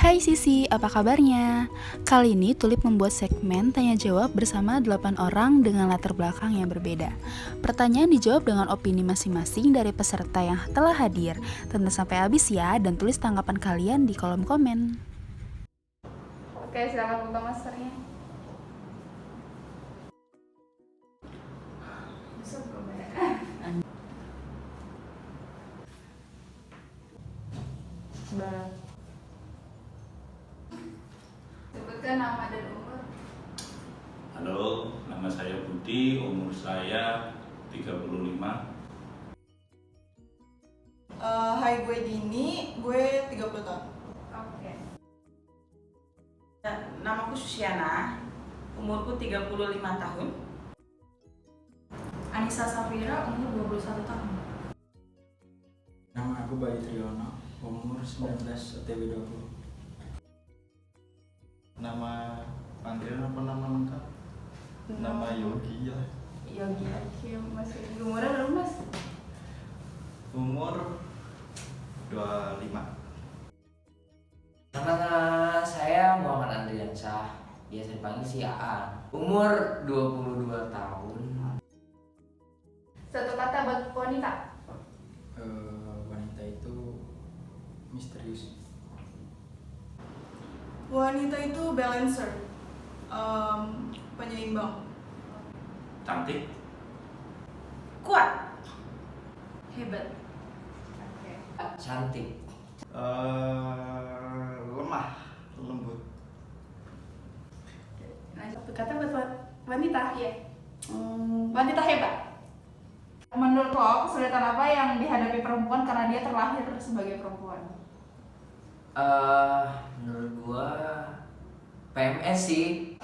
Hai Sisi, apa kabarnya? Kali ini Tulip membuat segmen tanya jawab bersama 8 orang dengan latar belakang yang berbeda. Pertanyaan dijawab dengan opini masing-masing dari peserta yang telah hadir. Tonton sampai habis ya dan tulis tanggapan kalian di kolom komen. Oke, silakan buka maskernya. Sebutkan nama dan umur. Halo, nama saya Budi, umur saya 35. Hai, gue Dini, gue 30 tahun. Oke. Namaku Susiana, umurku 35 tahun. Anissa Safira, umur 21 tahun. Nama aku Bayu Triyono, umur 19 OTW 20. Nama panggilan apa nama lengkap? Nama Yogi ya. Yogi. Oke, masih umuran berapa, Mas? Umur 25. Nama saya Muhammad Andriansyah, biasa dipanggil si AA. Umur 22 tahun. Satu kata buat wanita. Wanita itu misterius. Wanita itu balancer, penyeimbang. Cantik, Kuat, Hebat. Oke. Cantik. Lemah, lembut. Nah, satu kata buat wanita. Iya. Wanita hebat. Menurut lo, kesulitan apa yang dihadapi perempuan karena dia terlahir sebagai perempuan? Menurut gua PMS sih.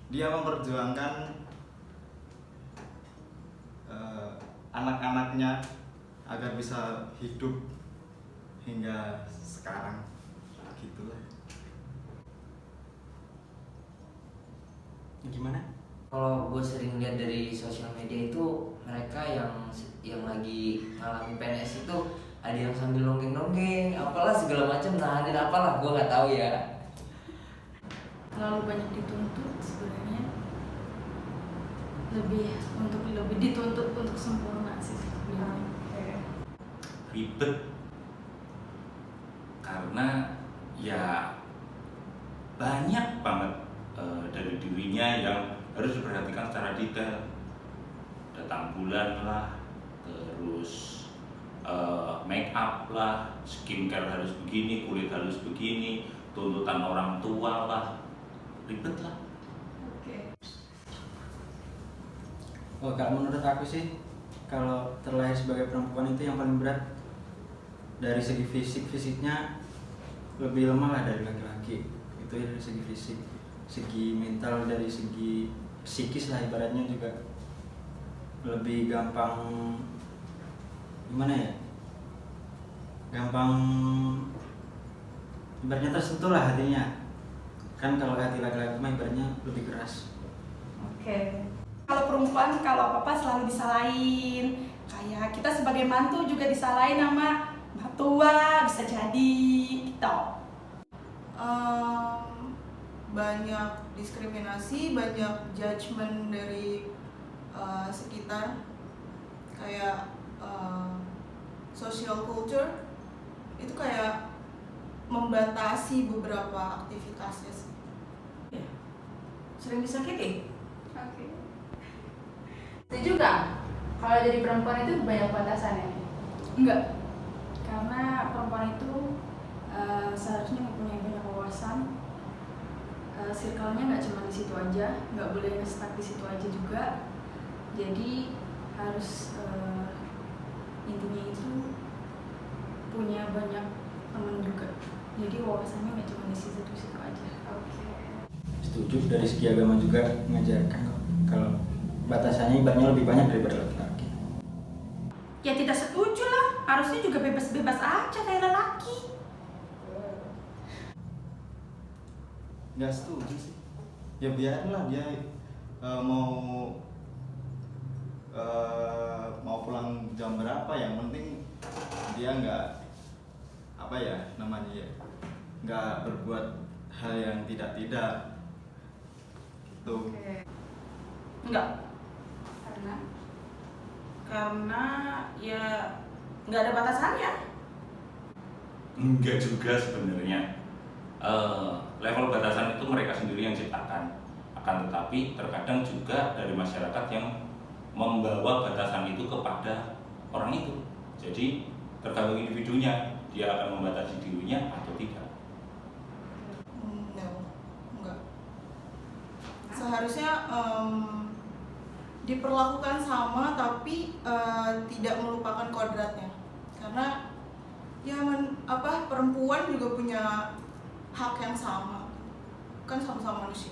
Dia memperjuangkan anak-anaknya agar bisa hidup hingga sekarang, gitulah. Gimana? Kalau gue sering lihat dari sosial media itu mereka yang lagi ngalamin PNS itu ada yang sambil nonggeng-nonggeng, apalah segala macam, nahanin apalah, gue nggak tahu ya. Terlalu banyak dituntut sebenarnya. Lebih dituntut untuk sempurna sih sebenarnya. ribet. Karena ya banyak banget dari dirinya yang harus diperhatikan secara detail. Datang bulan lah, terus make up lah, skincare harus begini, kulit harus begini, tuntutan orang tua lah, ribet lah. Oke. Kalau menurut aku sih, kalau terlahir sebagai perempuan itu yang paling berat dari segi fisiknya lebih lemah lah dari laki-laki. Itu dari segi fisik, segi mental, dari segi psikis lah ibaratnya juga lebih gampang, gimana ya, gampang ibaratnya tersentuh lah hatinya. Kan kalau hati laki-laki mah ibaratnya lebih keras. Oke. Kalau perempuan, kalau apa-apa selalu disalahin. Kayak kita sebagai mantu juga disalahin sama mertua, bisa jadi gitu. Banyak diskriminasi, banyak judgement dari sekitar, kayak social culture itu kayak membatasi beberapa aktivitasnya sih. sering disakiti. Oke. Setuju nggak? Kalau jadi perempuan itu banyak batasannya. Enggak. Karena perempuan itu seharusnya mempunyai banyak wawasan. Circle-nya nggak cuma di situ aja, nggak boleh nge-stuck di situ aja juga. Jadi harus intinya itu punya banyak teman juga. Jadi wawasannya nggak cuma di situ aja. Oke. Setuju, dari segi agama juga mengajarkan kok kalau batasannya ibaratnya lebih banyak daripada laki-laki. Ya tidak setuju lah, harusnya juga bebas-bebas aja kayak lelaki. Nggak setuju sih. Ya biarlah dia mau pulang jam berapa, yang penting dia nggak apa ya namanya ya, nggak berbuat hal yang tidak gitu. Enggak. Karena ya nggak ada batasannya. Enggak juga sebenarnya. Level batasan itu mereka sendiri yang ciptakan. Akan tetapi terkadang juga dari masyarakat yang membawa batasan itu kepada orang itu. Jadi tergantung individunya, dia akan membatasi dirinya atau tidak. Enggak. Seharusnya diperlakukan sama tapi tidak melupakan kodratnya. Karena ya perempuan juga punya hak yang sama, kan sama-sama manusia.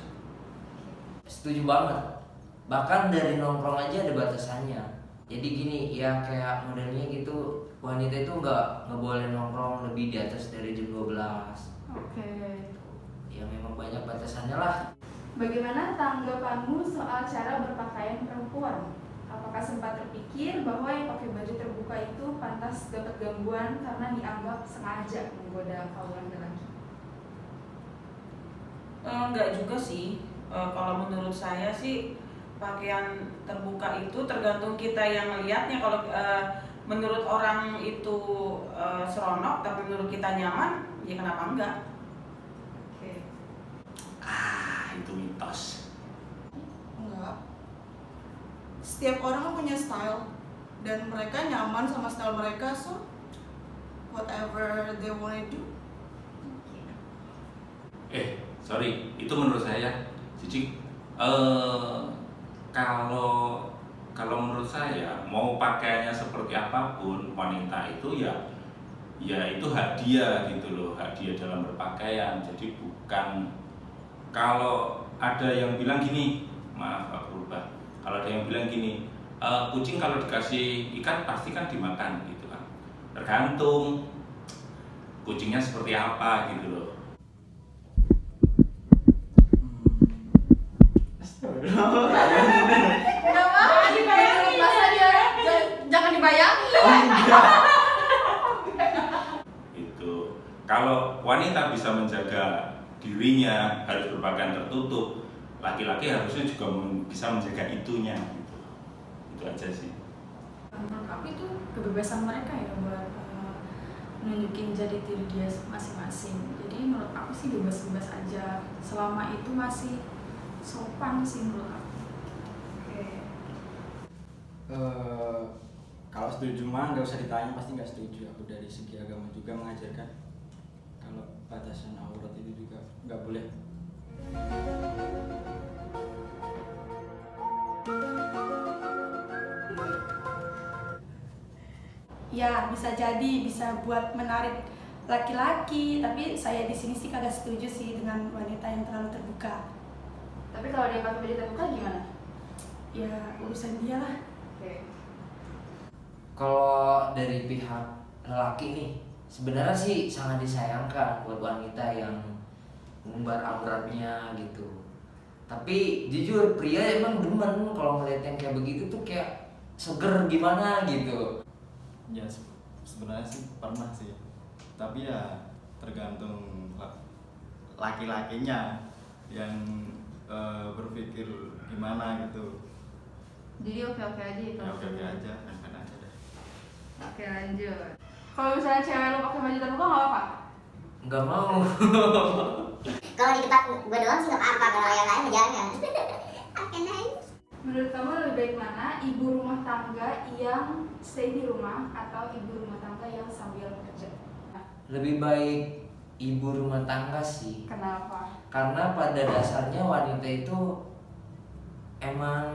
Setuju banget. Bahkan dari nongkrong aja ada batasannya. Jadi gini ya, kayak modelnya gitu, wanita itu nggak boleh nongkrong lebih di atas dari jam 12. Oke. Ya memang banyak batasannya lah. Bagaimana tanggapanmu soal cara berpakaian perempuan? Apakah sempat terpikir bahwa yang pakai baju terbuka itu pantas dapat gangguan karena dianggap sengaja menggoda kaum laki-laki? Enggak juga sih. Kalau menurut saya sih pakaian terbuka itu tergantung kita yang melihatnya. Kalau menurut orang itu seronok, tapi menurut kita nyaman, ya kenapa enggak? Oke. Itu mitos. Enggak. Setiap orang punya style dan mereka nyaman sama style mereka, so whatever they wanna do. Sorry, itu menurut saya, Cici. Kalau menurut saya mau pakaiannya seperti apapun, wanita itu ya itu hadiah gitu loh, hadiah dalam berpakaian. Jadi bukan, kalau ada yang bilang gini, maaf aku lupa, kalau ada yang bilang gini, kucing kalau dikasih ikan pasti kan dimakan gitu kan. Tergantung kucingnya seperti apa gitu loh. Jangan dibayangin. Itu kalau wanita bisa menjaga dirinya, harus berpakaian tertutup, laki-laki harusnya juga bisa menjaga itunya gitu. Itu aja sih. Menurut aku itu kebebasan mereka ya buat nunjukin jati diri dia masing-masing. Jadi menurut aku sih bebas-bebas aja, selama itu masih sopan sih menurut aku. Kalau setuju mah nggak usah ditanya, pasti nggak setuju. Aku dari segi agama juga mengajarkan kalau batasan aurat itu juga nggak boleh. Ya bisa jadi bisa buat menarik laki-laki, tapi saya di sini sih kagak setuju sih dengan wanita yang terlalu terbuka. Tapi kalau dia pakai baju terbuka gimana? Ya urusan dia lah. Oke. Kalau dari pihak lelaki nih, sebenarnya sih sangat disayangkan buat wanita yang mengumbar auratnya gitu. Tapi jujur pria emang demen kalau ngeliat yang kayak begitu tuh kayak seger gimana gitu. Ya sebenarnya sih pernah sih, tapi ya tergantung laki-lakinya yang berpikir gimana gitu. Jadi oke-oke aja ya Ya kalau oke-oke gitu. aja, kan aja deh. Oke, lanjut. Kalau misalnya cewek lo pakai baju terbuka nggak apa-apa? Nggak mau. Kalau di tempat gue doang sih nggak apa-apa, kalau yang lain jangan. Oke, nice. Menurut kamu lebih baik mana, ibu rumah tangga yang stay di rumah atau ibu rumah tangga yang sambil bekerja? Lebih baik ibu rumah tangga sih. Kenapa? Karena pada dasarnya wanita itu emang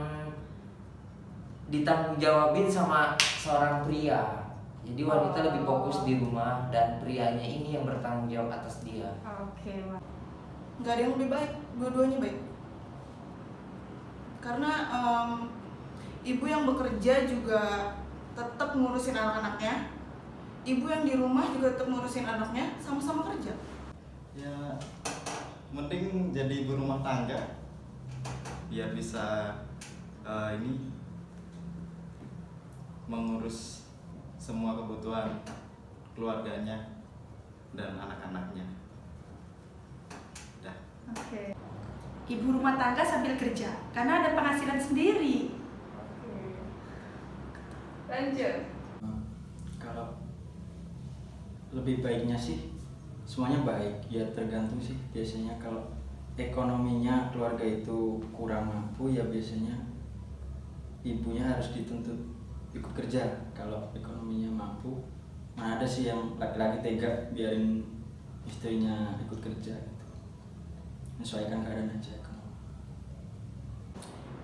ditanggung jawabin sama seorang pria. Jadi wanita lebih fokus di rumah dan prianya ini yang bertanggung jawab atas dia. Oke, Nggak ada yang lebih baik, dua-duanya baik. Karena ibu yang bekerja juga tetap ngurusin anak-anaknya, ibu yang di rumah juga tetap ngurusin anaknya, sama-sama kerja. Ya mending jadi ibu rumah tangga biar bisa mengurus semua kebutuhan keluarganya. dan anak-anaknya. Dah. Oke. Ibu rumah tangga sambil kerja karena ada penghasilan sendiri. Lanjut. Kalau lebih baiknya sih semuanya baik, ya tergantung sih. Biasanya kalau ekonominya keluarga itu kurang mampu, ya biasanya ibunya harus dituntut ikut kerja. Kalau ekonominya mampu, mana ada sih yang laki-laki tega biarin istrinya ikut kerja gitu. Menyesuaikan keadaan aja.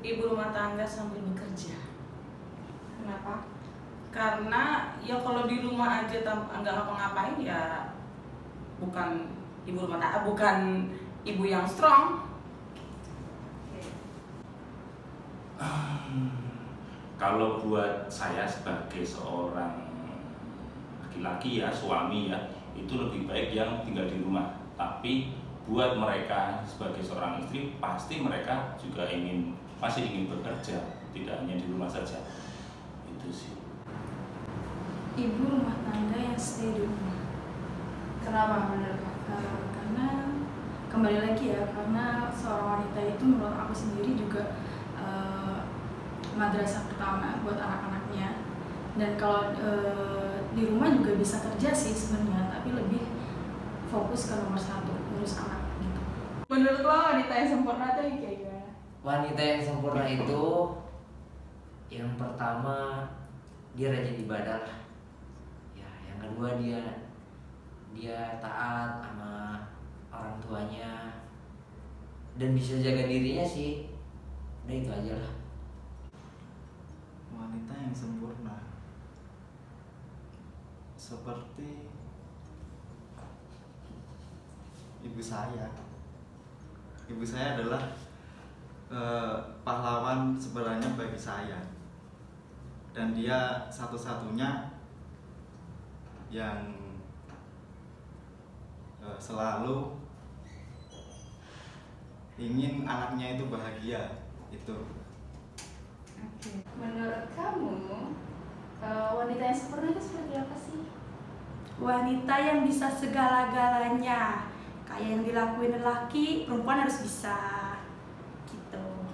Ibu rumah tangga sambil bekerja. Kenapa? Karena ya kalau di rumah aja nggak ngapa-ngapain ya bukan ibu rumah tangga, bukan ibu yang strong. Kalau buat saya sebagai seorang laki-laki ya, suami ya, itu lebih baik yang tinggal di rumah. Tapi buat mereka sebagai seorang istri, pasti mereka juga masih ingin bekerja, tidak hanya di rumah saja. Itu sih. Ibu rumah tangga yang stay di rumah. Kenapa menurut kamu? Karena kembali lagi ya, karena seorang wanita itu menurut aku sendiri juga madrasah pertama buat anak-anaknya. Dan kalau di rumah juga bisa kerja sih sebenarnya, tapi lebih fokus ke nomor satu, ngurus anak gitu. Menurut lo wanita yang sempurna tuh kayak gimana? Wanita yang sempurna itu yang pertama dia rajin ibadah lah. Ya, yang kedua dia taat sama orang tuanya dan bisa jaga dirinya sih. Udah itu aja lah. Wanita yang sempurna seperti ibu saya. Ibu saya adalah pahlawan sebenarnya bagi saya, dan dia satu-satunya yang selalu ingin anaknya itu bahagia. Itu. Oke. Menurut kamu wanita yang sempurna itu seperti apa sih? Wanita yang bisa segala-galanya, kayak yang dilakuin lelaki, perempuan harus bisa gitu.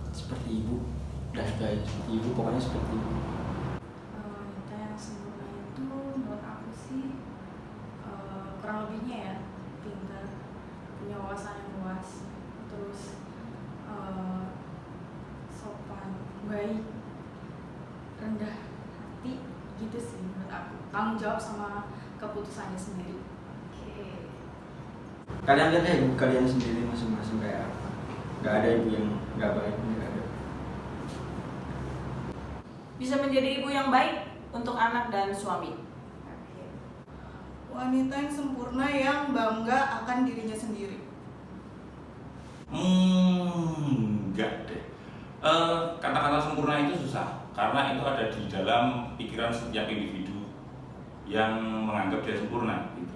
Seperti ibu, udah itu aja. Seperti ibu, pokoknya seperti ibu. Wanita yang sempurna itu menurut aku sih kurang lebihnya ya, pintar, punya wawasan yang luas, terus sopan, baik, rendah hati, gitu sih menurut aku. Tanggung jawab sama keputusannya sendiri. Oke. Kalian lihat ya ibu kalian sendiri masing-masing kayak apa. Gak ada ibu yang gak baik, gak ada. Bisa menjadi ibu yang baik untuk anak dan suami. Oke. Wanita yang sempurna yang bangga akan dirinya sendiri. Enggak deh. Kata-kata sempurna itu susah karena itu ada di dalam pikiran setiap individu yang menganggap dia sempurna gitu.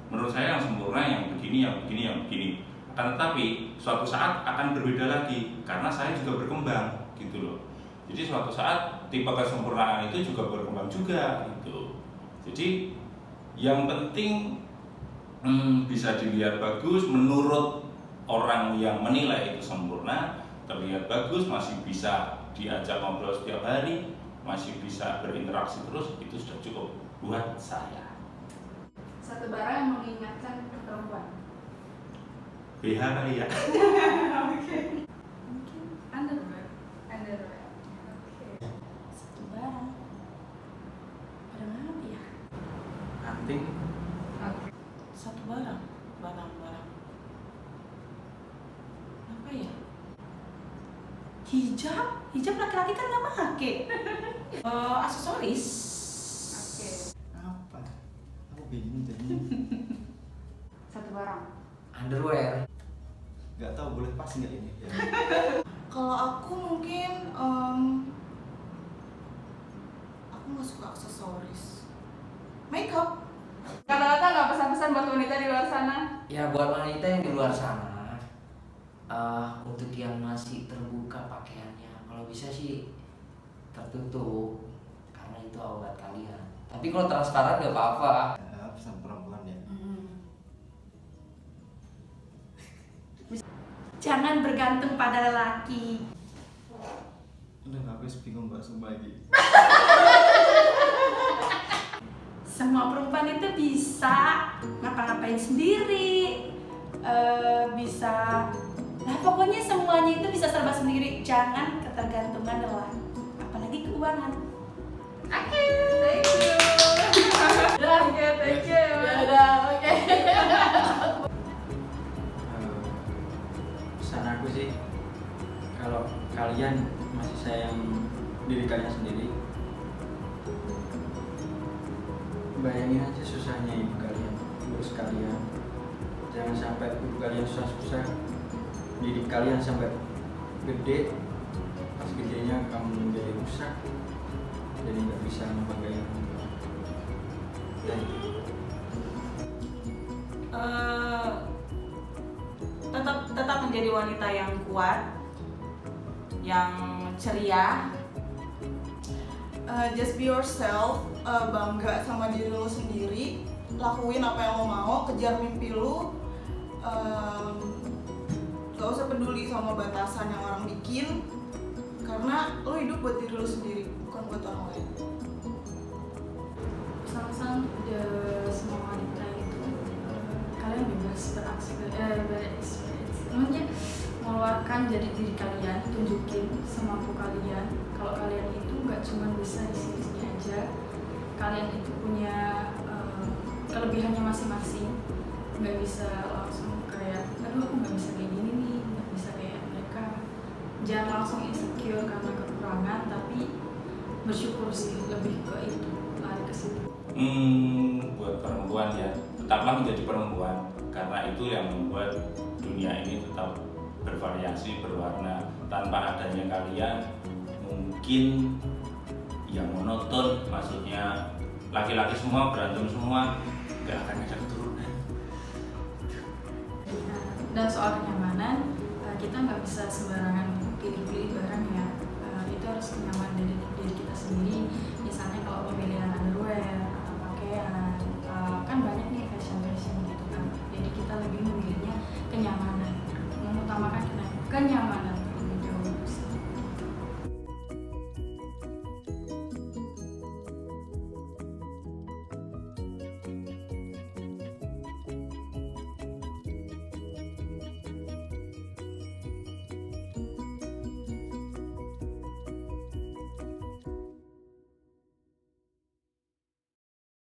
Menurut saya yang sempurna yang begini, yang begini, yang begini. Akan tetapi suatu saat akan berbeda lagi karena saya juga berkembang gitu loh. Jadi suatu saat tipe kesempurnaan itu juga berkembang juga gitu. Jadi yang penting bisa dilihat bagus menurut orang yang menilai itu sempurna, terlihat bagus, masih bisa diajak ngobrol setiap hari, masih bisa berinteraksi terus, itu sudah cukup buat saya. Satu barang yang mengingatkan ke perempuan. BH kali ya. Oke. Mungkin underwear. Underwear. Oke. Satu barang. Barang apa ya? Anting. Oke. Satu barang. Apa ya? Hijab laki-laki kan nggak make. Aksesoris. Oke. Apa? Aku bingung jadinya. Satu barang. Underwear. Gak tahu boleh pas nggak ini? Ya. Kalau aku mungkin aku nggak suka aksesoris. Makeup. Kata-kata nggak pesan-pesan buat wanita di luar sana? Ya buat wanita yang di luar sana, untuk yang masih terbuka pakaiannya, kalau bisa sih tertutup karena itu aurat kalian. Tapi kalau transparan nggak apa-apa. Ya, pesan Jangan bergantung pada lelaki. Udah aku bingung Mbak sumpah lagi. Semua perempuan itu bisa ngapa-ngapain sendiri, bisa, nah pokoknya semuanya itu bisa serba sendiri. Jangan ketergantungan lelaki, apalagi keuangan. Oke, thank you. Thank you. Udah, oke. Pesan aku sih, kalau kalian masih sayang diri kalian sendiri, bayangin aja susahnya ibu kalian, urus kalian. Jangan sampai ibu kalian susah-susah didik kalian sampai gede, pas gedenya kamu menjadi rusak, jadi nggak bisa membanggain orang tua. Tetap menjadi wanita yang kuat, yang ceria. Just be yourself, bangga sama diri lo sendiri, lakuin apa yang lo mau, kejar mimpi lo, gak usah peduli sama batasan yang orang bikin, karena lo hidup buat diri lo sendiri, bukan buat orang lain. Pesan-pesan semua wanita itu, kalian bebas berekspresi, maksudnya mengeluarkan jadi diri kalian, tunjukin semampu kalian. Kalau kalian itu nggak cuma bisa di sini aja, kalian itu punya kelebihannya masing-masing. Nggak bisa langsung kayak, aduh aku nggak bisa kayak gini nih, nggak bisa kayak mereka. Jangan langsung insecure karena kekurangan, tapi bersyukur sih, lebih ke itu, lari ke situ. Buat perempuan ya, tetaplah menjadi perempuan, karena itu yang membuat dunia ini tetap bervariasi, berwarna. Tanpa adanya kalian, mungkin yang monoton, maksudnya laki-laki semua berantem semua, gak akan ada keturunan. Dan soal kenyamanan, kita nggak bisa sembarangan pilih-pilih barang ya. Itu harus nyaman dari diri kita sendiri. Misalnya kalau pemilihan underwear atau pakaian,